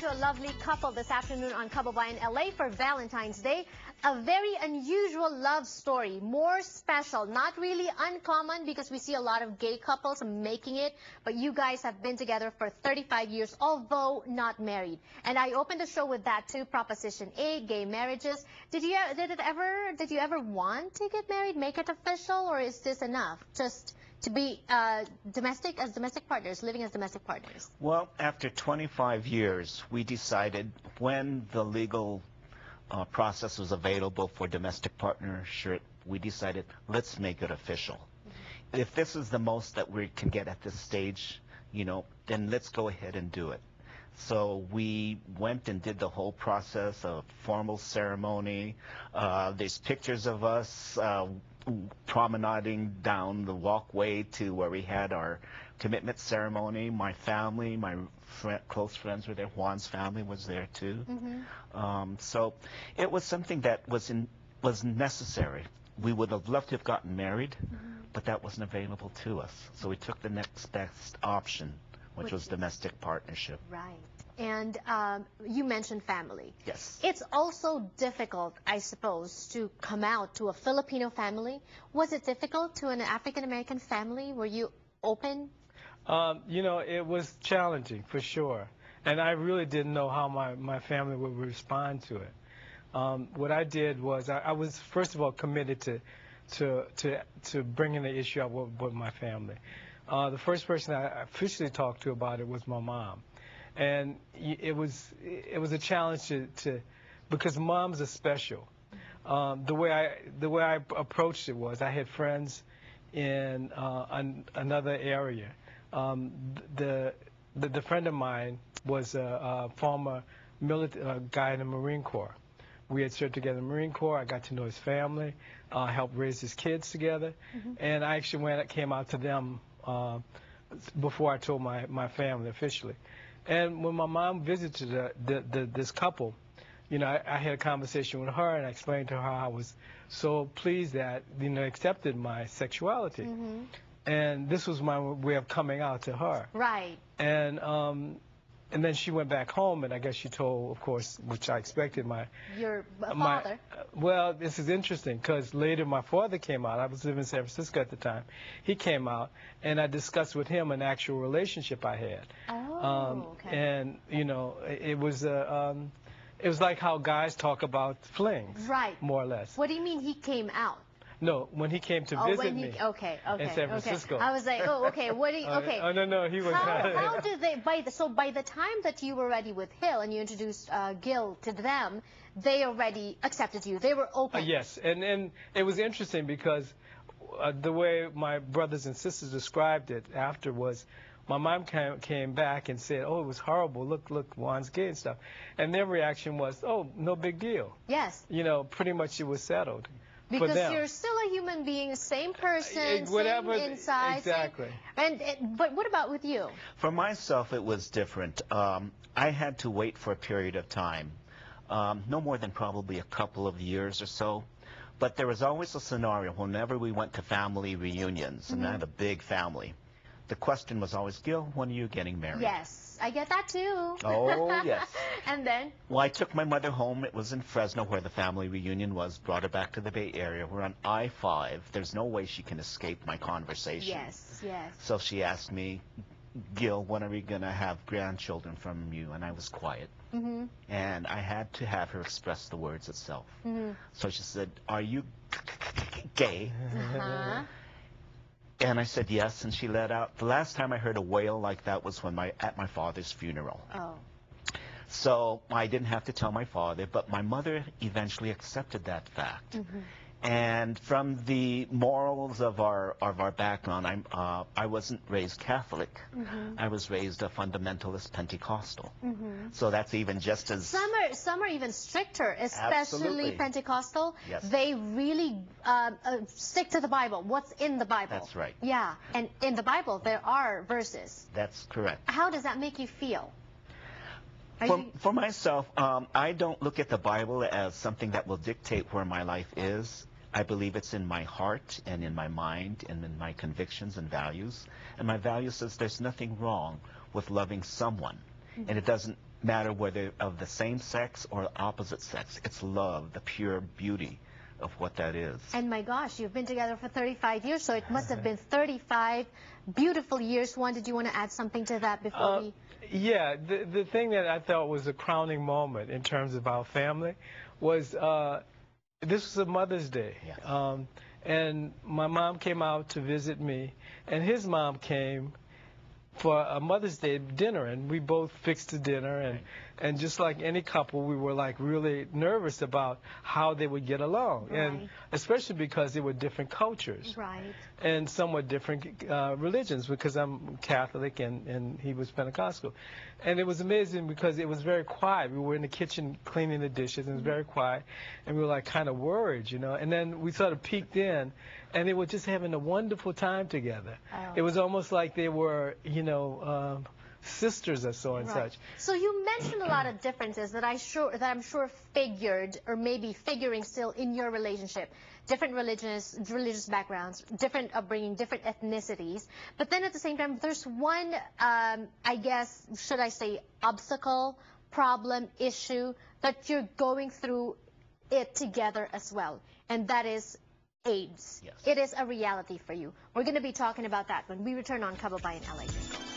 to a lovely couple this afternoon on Kababayan, LA for Valentine's Day. A very unusual love story, more special, not really uncommon because we see a lot of gay couples making it, but you guys have been together for 35 years, although not married. And I opened the show with that too, Proposition A, gay marriages. Did you ever want to get married, make it official, or is this enough just to be domestic partners, living as domestic partners? Well, after 25 years, we decided when the legal process was available for domestic partnership, we decided, let's make it official. If this is the most that we can get at this stage, then let's go ahead and do it. So we went and did the whole process of formal ceremony. There's pictures of us promenading down the walkway to where we had our commitment ceremony. My family, my close friends were there. Juan's family was there too. So it was something that was necessary. We would have loved to have gotten married, but that wasn't available to us. So we took the next best option, which was domestic partnership. Right. And you mentioned family. Yes. It's also difficult, I suppose, to come out to a Filipino family. Was it difficult to an African-American family? Were you open? It was challenging for sure. And I really didn't know how my family would respond to it. What I did was I was, first of all, committed to bringing the issue up with my family. The first person I officially talked to about it was my mom. And it was a challenge because moms are special. The way I approached it was I had friends in another area. The friend of mine was a former guy in the Marine Corps. We had served together in the Marine Corps. I got to know his family, helped raise his kids together, and I actually came out to them before I told my family officially. And when my mom visited this couple, I had a conversation with her, and I explained to her how I was so pleased that accepted my sexuality. And this was my way of coming out to her. Right. And then she went back home, and I guess she told, of course, which I expected, your father. Well, this is interesting because later my father came out. I was living in San Francisco at the time. He came out, and I discussed with him an actual relationship I had. Oh, okay. And it was like how guys talk about flings, right? More or less. What do you mean he came out? No, when he came to visit me in San Francisco. I was like, oh, okay, what do you, okay. Oh, no, he was How did they, so by the time that you were ready with Hill and you introduced Gil to them, they already accepted you, they were open? Yes, and it was interesting because the way my brothers and sisters described it after was, my mom came back and said, oh, it was horrible, look, Juan's gay and stuff. And their reaction was, oh, no big deal. Yes. Pretty much it was settled. Because you're still a human being, same person, same inside. Exactly. But what about with you? For myself, it was different. I had to wait for a period of time, no more than probably a couple of years or so. But there was always a scenario whenever we went to family reunions, and I had a big family. The question was always, Gil, when are you getting married? Yes, I get that too. Oh, yes. And then? Well, I took my mother home. It was in Fresno where the family reunion was, brought her back to the Bay Area. We're on I-5. There's no way she can escape my conversation. Yes, yes. So she asked me, Gil, when are we going to have grandchildren from you? And I was quiet. And I had to have her express the words itself. So she said, are you gay? And I said yes, and she let out. The last time I heard a wail like that was at my father's funeral. Oh. So I didn't have to tell my father, but my mother eventually accepted that fact. And from the morals of our background, I wasn't raised Catholic. I was raised a fundamentalist Pentecostal. So that's even just as... Some are even stricter, especially Absolutely. Pentecostal. Yes. They really stick to the Bible, what's in the Bible. That's right. Yeah, and in the Bible there are verses. That's correct. How does that make you feel? For myself, I don't look at the Bible as something that will dictate where my life is. I believe it's in my heart and in my mind and in my convictions and values. And my value says there's nothing wrong with loving someone. And it doesn't matter whether of the same sex or opposite sex. It's love, the pure beauty of what that is. And my gosh, you've been together for 35 years, so it must have been 35 beautiful years. Juan, did you want to add something to that before we... Yeah, the thing that I thought was a crowning moment in terms of our family was this was a Mother's Day. Yes. And my mom came out to visit me, and his mom came for a Mother's Day dinner, and we both fixed the dinner, and just like any couple, we were like really nervous about how they would get along, Right. and especially because they were different cultures, Right. and somewhat different religions, because I'm Catholic and he was Pentecostal. And it was amazing because it was very quiet. We were in the kitchen cleaning the dishes, and it was very quiet, and we were like kind of worried, you know. And then we sort of peeked in, and they were just having a wonderful time together. Oh. It was almost like they were, you know, sisters or so and Right. such. So you mentioned a lot of differences that I'm sure figured, or maybe figuring still in your relationship. Different religious backgrounds, different upbringing, different ethnicities. But then at the same time, there's one, I guess, should I say, obstacle, problem, issue that you're going through it together as well, and that is AIDS. Yes. It is a reality for you. We're going to be talking about that when we return on Kababayan LA.